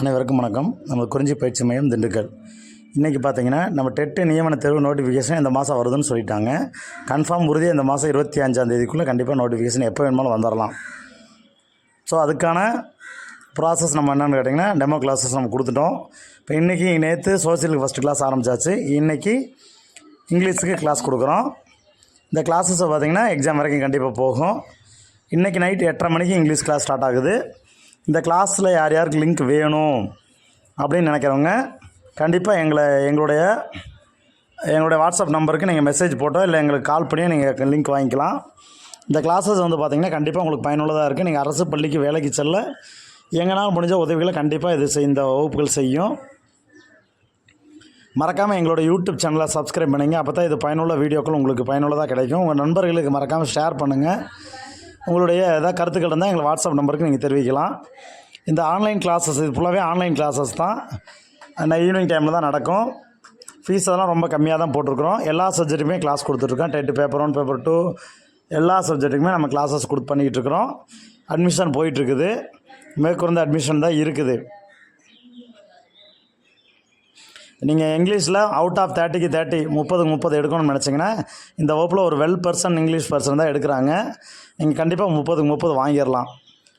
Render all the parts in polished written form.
அனைவருக்கும் வணக்கம். நம்ம குறிஞ்சி பயிற்சி மையம் திண்டுக்கல். இன்றைக்கி பார்த்தீங்கன்னா நம்ம டெட்டு நியமன தேர்வு நோட்டிஃபிகேஷன் இந்த மாதம் வருதுன்னு சொல்லிட்டாங்க. கன்ஃபார்ம் உறுதியாக இந்த மாதம் 25ஆம் தேதிக்குள்ளே கண்டிப்பாக நோட்டிஃபிகேஷன் எப்போ வேணுமாலும் வந்துடலாம். ஸோ அதுக்கான ப்ராசஸ் நம்ம என்னென்னு கேட்டிங்கன்னா டெமோ கிளாஸஸ் நம்ம கொடுத்துட்டோம். இப்போ இன்றைக்கி நேற்று சோசியலுக்கு ஃபஸ்ட்டு கிளாஸ் ஆரம்பித்தாச்சு. இன்றைக்கி இங்கிலீஷுக்கு கிளாஸ் கொடுக்குறோம். இந்த கிளாஸஸை பார்த்திங்கன்னா எக்ஸாம் வரைக்கும் கண்டிப்பாக போகும். இன்றைக்கி நைட்டு 8:30 மணிக்கு இங்கிலீஷ் கிளாஸ் ஸ்டார்ட் ஆகுது. இந்த கிளாஸில் யார் யாருக்கு லிங்க் வேணும் அப்படின்னு நினைக்கிறவங்க கண்டிப்பாக எங்களுடைய வாட்ஸ்அப் நம்பருக்கு நீங்கள் மெசேஜ் போட்டோ இல்லை எங்களுக்கு கால் பண்ணி நீங்கள் லிங்க் வாங்கிக்கலாம். இந்த கிளாஸஸ் வந்து பார்த்திங்கன்னா கண்டிப்பாக உங்களுக்கு பயனுள்ளதாக இருக்குது. நீங்கள் அரசு பள்ளிக்கு வேலைக்கு செல்ல எங்களால் முடிஞ்ச உதவிகளை கண்டிப்பாக இந்த வகுப்புகள் செய்யும். மறக்காமல் எங்களோட யூடியூப் சேனலை சப்ஸ்கிரைப் பண்ணுங்க. அப்போ தான் இது பயனுள்ள வீடியோக்கள் உங்களுக்கு பயனுள்ளதாக கிடைக்கும். உங்கள் நண்பர்களுக்கு மறக்காமல் ஷேர் பண்ணுங்கள். உங்களுடைய ஏதாவது கருத்துக்கள் இருந்தால் எங்கள் வாட்ஸ்அப் நம்பருக்கு நீங்கள் தெரிவிக்கலாம். இந்த ஆன்லைன் கிளாஸஸ் இது ஃபுல்லாகவே ஆன்லைன் கிளாஸஸ் தான். ஈவினிங் டைமில் தான் நடக்கும். ஃபீஸ் அதெல்லாம் ரொம்ப கம்மியாக தான் போட்டிருக்கிறோம். எல்லா சப்ஜெக்ட்டுமே கிளாஸ் கொடுத்துட்ருக்கோம். டெட் பேப்பர் 1 பேப்பர் 2 எல்லா சப்ஜெக்ட்டுக்குமே நம்ம கிளாஸஸ் பண்ணிக்கிட்டு இருக்கிறோம். அட்மிஷன் போயிட்டுருக்குது. மேற்கொண்டு அட்மிஷன் தான் இருக்குது. நீங்கள் இங்கிலீஷில் அவுட் ஆஃப் 30க்கு 30 30க்கு 30 எடுக்கணும்னு நினச்சிங்கன்னா இந்த வகுப்பில் ஒரு வெல் இங்கிலீஷ் பர்சன் தான் எடுக்கிறாங்க. நீங்கள் கண்டிப்பாக 30க்கு 30 வாங்கிடலாம்,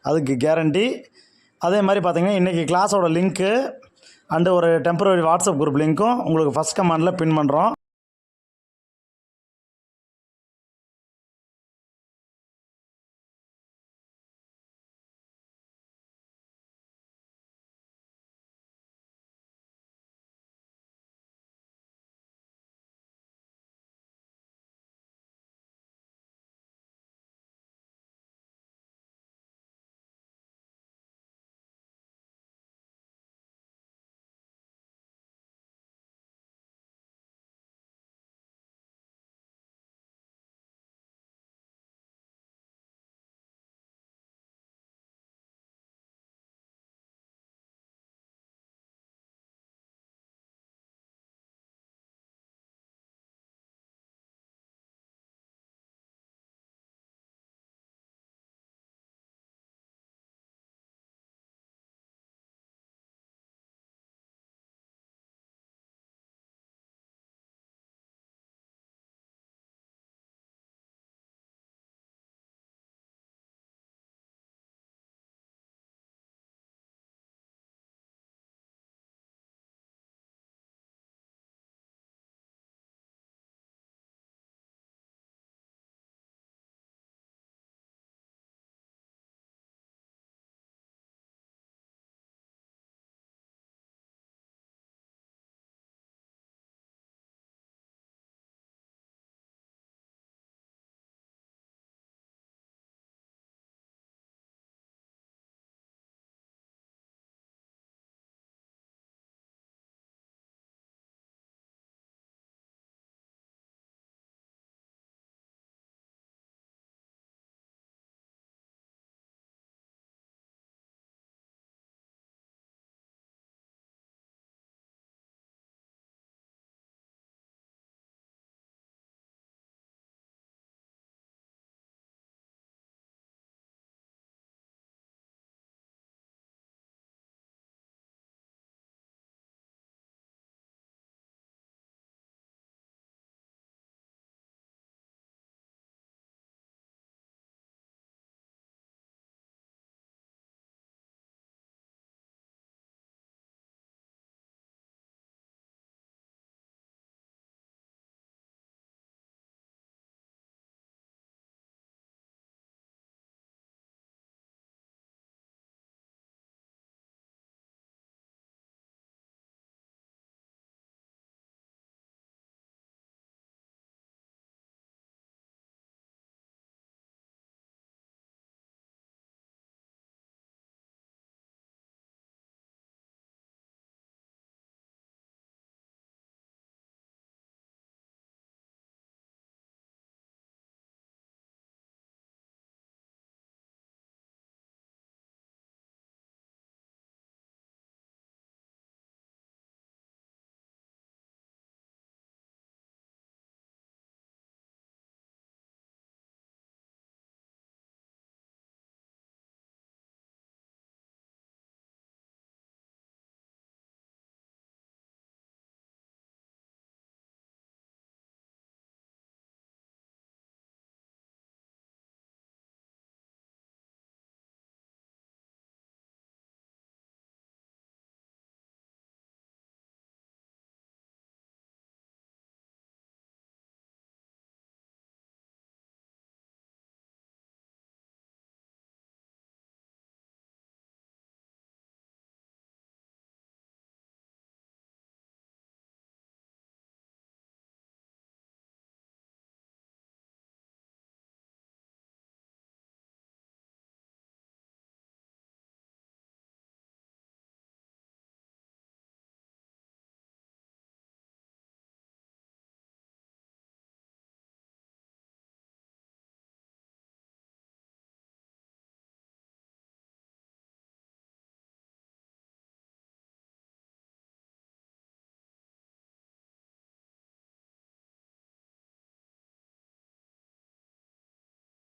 அதுக்கு கேரண்டி. அதே மாதிரி பார்த்தீங்கன்னா இன்றைக்கி கிளாஸோட லிங்க்கு அண்டு ஒரு டெம்பரரி வாட்ஸ்அப் குரூப் லிங்க்கும் உங்களுக்கு ஃபஸ்ட் கமெண்டில் பின் பண்ணுறோம்.